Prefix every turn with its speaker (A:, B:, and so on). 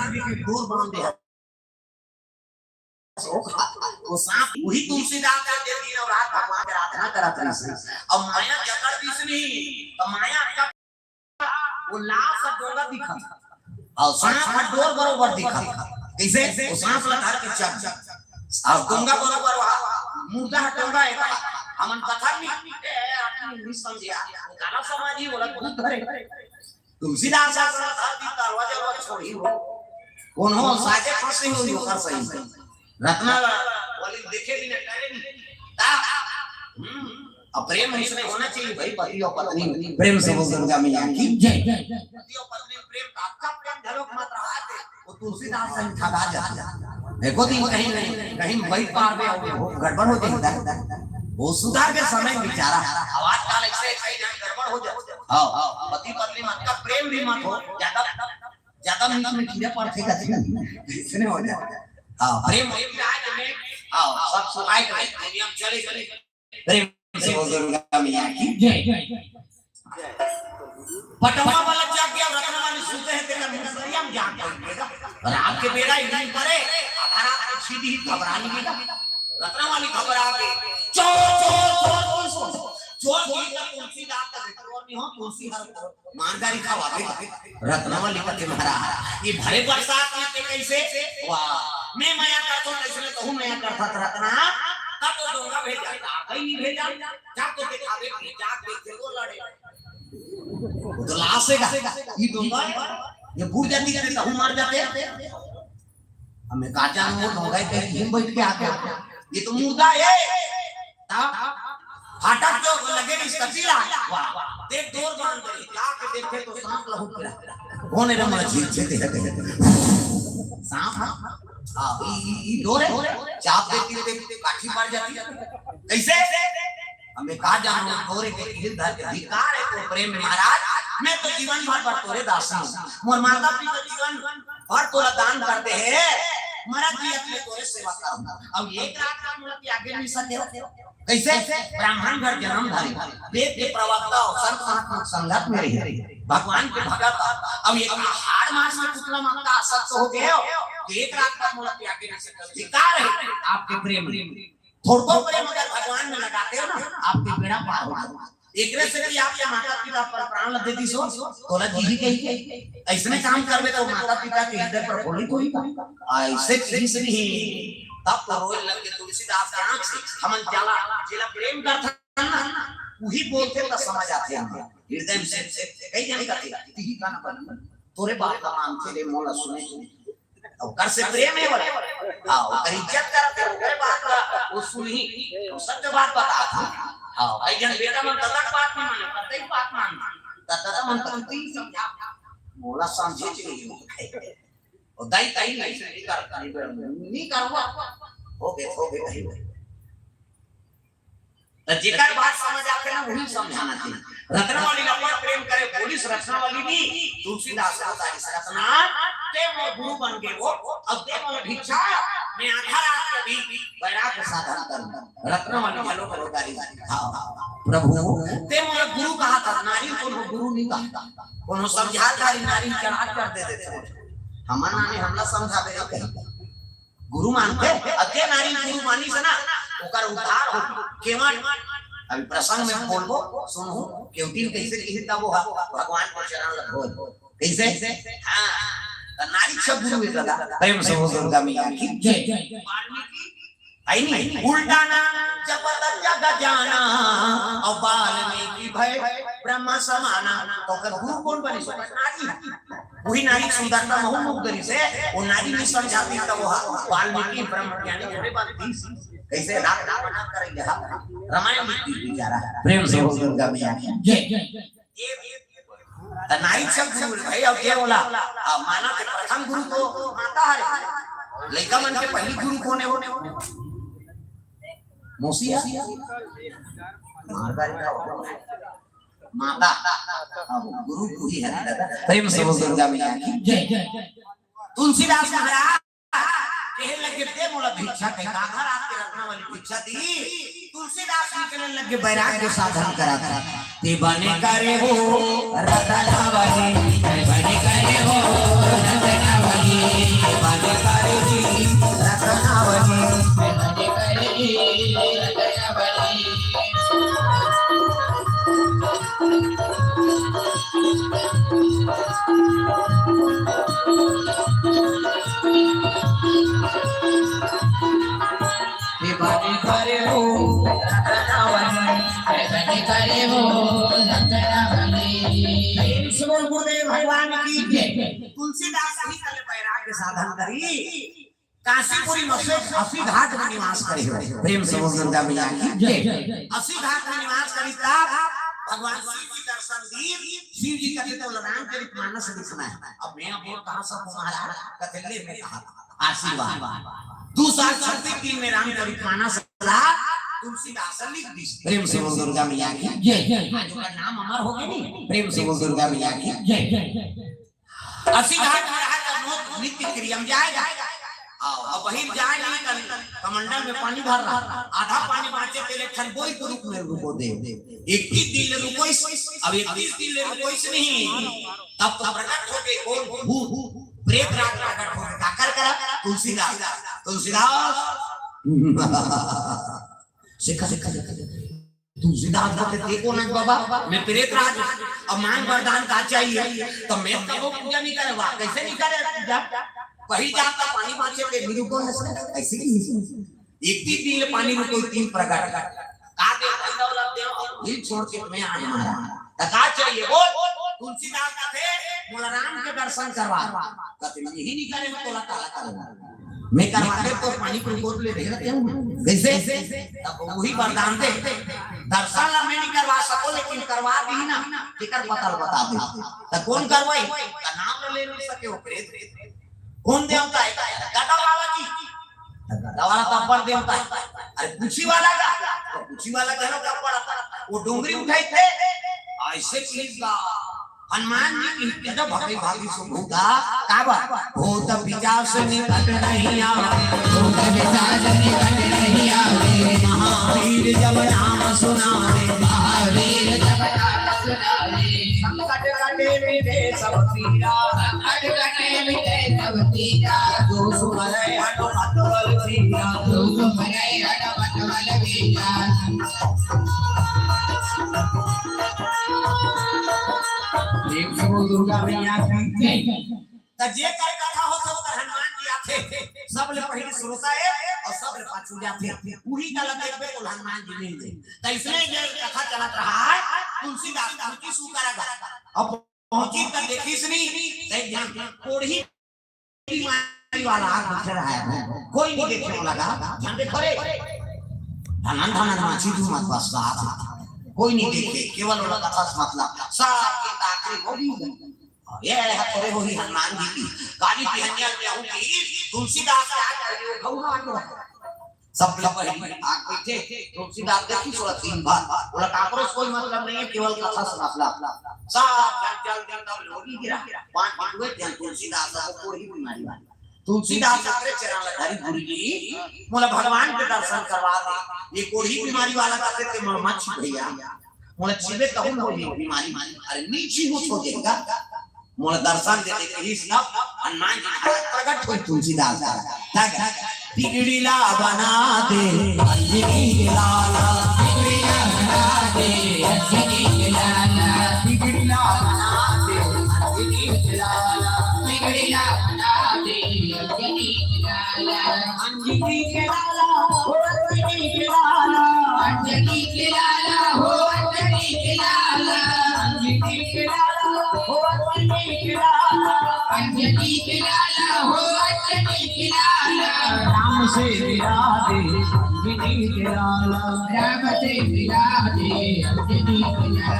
A: देवी के डोर बांध दे वो सांप वही तुलसीदास का दिन और रात भगवान की आराधना करत रही। अब माया जकड़ दिसनी तो माया का वो लाल सा डोरा दिखा और सांप का डोर बरोबर दिखा। कैसे वो सांप ला धर के चल और डोंगा बरोबर मुर्दा डोंगा है हमन कथा में अपनी समझिया काला समाजी बोला खुद धरे तुलसीदास का धरती दरवाजा पर छोड़ी उन्होंने साजे फंसे हुई होकर सही रत्नावली देखे भी नहीं करे नहीं अब प्रेम इसमें होना चाहिए भाई पति और पत्नी प्रेम से वो दुर्गा मैया की जय पति और पत्नी प्रेम आपका प्रेम झलक मत रहा थे वो तुलसीदास से ठगा जाता देखो दिन कहीं वही पार में हो गड़बड़ हो जाती वो सुधार के समय बेचारा आवाज काल ऐसे गड़बड़ हो जाए हां पति पत्नी मत का प्रेम भी मत हो ज्यादा मीठ में कीड़े पड़ते इसने हो जाए हां प्रेम में हां सब सुनाई दुनिया चले प्रेम से वो दुर्गा मैया की जय पटवा वाला जाग गया रत्नवाली सुनते हैं तेरा मुसरियम जाग गया और आपके बेड़ा इधर पड़े आधार आप सीधी घबराने की रत्नवाली घबरा गई चोर तुलसीदास का बेटवा नहीं हो तुलसी हर मारदारी खावा रत्नवाली का तुम्हारा ये भरे बरसात में कैसे वाह मैं माया करता हूं इसलिए तो हूं माया करता रत्ना तब तो डोंगा भेजा कहीं नहीं भेजा जब तो दिखावे जाग देख वो लड़े तो लासेगा ये डोंगा ये भूल जाती है तो हम मार जाते हमें काचा में डोंगा पे हिम बैठ के आके ये तो मुर्दा है फाटक जो लगे इस कचीला वाह देख डोर बांध दे लाके देखे तो सांप लहू पड़ा होने रे मन झील छेते सांप हां ई डोर है चाप देती काठी मार जाती कैसे हमें कहा जानो डोरे के ढील धर के अधिकार है तो प्रेम में महाराज मैं तो जीवन भर तोरे दास हूं मोर माता पिता जीवन भर तोरा दान करते हैं मरा जी अपने तोरे सेवा करूंगा अब एक रात का मुझे के आगे नहीं सके कैसे ब्राह्मण घर जन्म धारी वेद के प्रवक्ता और संत महात्मा संगत में रही भगवान के भगत अब ये हार मास में पुतला मांगता असत हो गए एक रात का मुझे के आगे नहीं सके अधिकार है आपके प्रेम थोड़ा प्रेम अगर भगवान में लगाते हो ना आपके बेड़ा पार हो जाएगा एकरे से कि आपके माता पिता पर प्राण लग देती सो तोला जी कही ऐसने काम करबे तो माता पिता के हृदय पर होली कोई ऐसे चीज नहीं तब तो रोए लग के तुलसीदास का आंख से हमन जाला जिला प्रेम करता ना वही बोलते तो समझ आते हैं हृदय से कहीं नहीं करते यही गाना बन तोरे बात का मान तेरे मोला सुने और कर से प्रेम है बोले हां कर इज्जत करते ओकरे बात वो सुनी तो सत्य बात बता हां भाई जन बेटा मन तलक बात नहीं माने करते ही बात मान दादा मन करती समझा मोला समझे चाहिए और दाई कहीं नहीं करता नहीं करवा हो गए कहीं तो जेकर बात समझ आके ना वही समझाना चाहिए रत्नावली लपा प्रेम करे पुलिस रत्नावली भी तुलसीदास का तारीफ रत्ना ते मोर गुरु बन गए वो अब ते मोर भिक्षा मैं आधा रात कभी बैराग साधन करूंगा रत्नावली हेलो करो गाड़ी हां प्रभु ते मोर गुरु कहा था नारी को गुरु नहीं कहा कोनो समझाकारी नारी चढ़ा कर दे देते हमारा ने हमला समझावे कहीं गुरु मानते अके नारी गुरु मानी से ना ओकर उद्धार हो केवल अभी प्रसंग में बोलबो सुनो केवटिन कैसे कैसे तब वो भगवान को चरण लगो कैसे हां नारी सब गुरु है दादा प्रेम से वो दुर्गा मैया की जय वाल्मीकि आई नहीं उल्टा ना जपत जग जाना और वाल्मीकि भय ब्रह्म समाना तो कर गुरु कौन बने सो नारी वही नारी सुंदरता महु मुग्धरी से वो नारी भी समझाती तब वो वाल्मीकि ब्रह्म ज्ञानी होने वाली कैसे रात बना करेंगे रामायण में बेचारा प्रेम से वो दुर्गा मैया जय नारी सब गुरु भाई अब क्या बोला माना के प्रथम गुरु तो माता है लड़का मन के पहली गुरु कौन है मौसिया माता गुरु ही है प्रेम से वो दुर्गा मैया की जय तुलसीदास महाराज कहे लगे दे मोला भिक्षा के काघर आपके रत्नावली भिक्षा दी तुलसीदास निकलने लगे बैराग के साधन करा था ते बने करे हो रत्नावली बने करे हो रत्नावली गुरुदेव भगवान की तुलसीदास ही कल बैराग्य साधन करी काशीपुरी मस्जिद 80 घाट में निवास करे प्रेम से बोल दुर्गा मैया की जय 80 घाट में निवास करी तब भगवान शिव जी दर्शन दी शिव जी कहते तो रामचरितमानस लिखना है अब मैं बोल कहां से तुम्हारा कथले में कहा आशीर्वाद 2 साल छठी दिन में रामचरितमानस तुलसीदास लिख दी प्रेम से बोल दुर्गा मैया की जय आज का नाम अमर हो गया नहीं प्रेम से बोल दुर्गा मैया की जय 80 घाट में रहा नित्य क्रिया में जाएगा अब वही जाए नहीं कल कमंडल में पानी भर रहा आधा पानी बाँचे के लिए खरबोई के रूप में रुको दे 21 दिन ले रुको अब 21 दिन ले रुको इस नहीं तब तो प्रकट हो गए कौन भूत प्रेत राज प्रकट हो गए काकर करा तुलसीदास सिखा तुलसीदास बोलते देखो ना बाबा मैं प्रेत राज अब मांग वरदान का चाहिए तो मैं तो पूजा नहीं करेगा कैसे नहीं करे पूजा वही जाता पानी बाँचे के मेरे को ऐसे नहीं 21 दिन ले पानी में कोई 3 प्रकार का दे दौलत दे और दिल छोड़ के मैं आ हमारा का चाहिए बोल तुलसीदास का थे बोला राम के दर्शन करवा कहते यही नहीं करे मैं तोला ताला करूंगा मैं करवाते तो पानी को बोल ले दे रहते हूं कैसे तब वही वरदान दे दर्शन ला मैं नहीं करवा सको लेकिन करवा दी ना टिकर पता बता दे तो कौन करवाई का नाम ले नहीं सके वो प्रेत कौन देवता है गदा वाला जी गदा वाला तो अपर देवता है अरे पूछी वाला का तो पूछी वाला कहनो का पड़ा वो डोंगरी उठाई थे ऐसे प्लीज का हनुमान जी की जब भगई भागी सुनूंगा काबा भूत पिशाच निकट नहीं आवे भूत पिशाच निकट नहीं आवे महावीर जब नाम सुनावे महावीर जब नाम सुनावे संकट कटे मिटे सब पीरा संकट कटे मिटे सब पीरा जो सुमरे हनुमत बल पीरा जो सुमरे हनुमत बल पीरा दुर्गा मैया की जे कर कथा हो सब हनुमान जी आथे सब ले पहले श्रोता है और सब ले पाछू जाते पूरी का लगे पे हनुमान जी मिल गए तो इसलिए ये कथा चलत रहा है तुलसीदास का की सु करेगा अब पहुंची तक देखिस नहीं देख ध्यान कोढ़ी बीमारी वाला दिख रहा है कोई नहीं देखने लगा ध्यान देखो रे धनन धनन माछी तू मत बस कोई नहीं देखे केवल वाला कथा मतलब सब के ताकरे होगी ये हथरे होगी हनुमान जी की काली पिहनिया में हूं की तुलसीदास के आज करियो गौना सब लोग आग बैठे तुलसीदास देखी सोला 3 बार बोला काकरोच कोई मतलब नहीं है केवल कथा सुना सब जल जल तब होगी गिरा 5 मिनट हुए ध्यान तुलसीदास को कोई बीमारी वाली तुलसीदास अपने चरण लधारी गुरु जी बोला भगवान के दर्शन करवा दे ये कोढ़ी बीमारी वाला कहते थे मच भैया बोला छिबे कहूं कोई बीमारी अरे नीची हो तो देगा बोला दर्शन दे दे ही सब हनुमान जी प्रकट हुई तुलसीदास का बिगड़ीला बना दे अंजनी लाला बिगड़ीला बना दे अंजनी लाला बिगड़ीला बना दे अंजनी लाला बिगड़ीला बना दे अंजनी के लाला हो अंजनी के लाला अंजनी के लाला हो अंजनी के लाला अंजनी के लाला हो अंजनी के लाला अंजनी के लाला हो अंजनी के लाला राम से मिला दे अंजनी के लाला राम से मिला दे अंजनी के लाला।